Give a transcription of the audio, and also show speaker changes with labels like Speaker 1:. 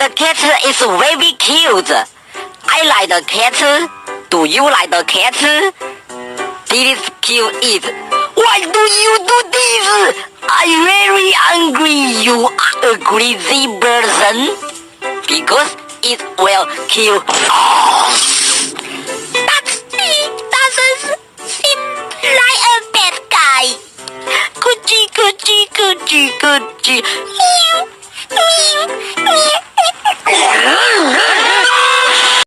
Speaker 1: The cat is very cute. I like the cat. Do you like the cat? This kill it. Why do you do this? I'm very angry. You are a crazy person. Because it will kill us.
Speaker 2: But he doesn't seem like a bad guy.
Speaker 1: Coochie, coochie, coochie, coochie.
Speaker 2: Meow, meow, meow.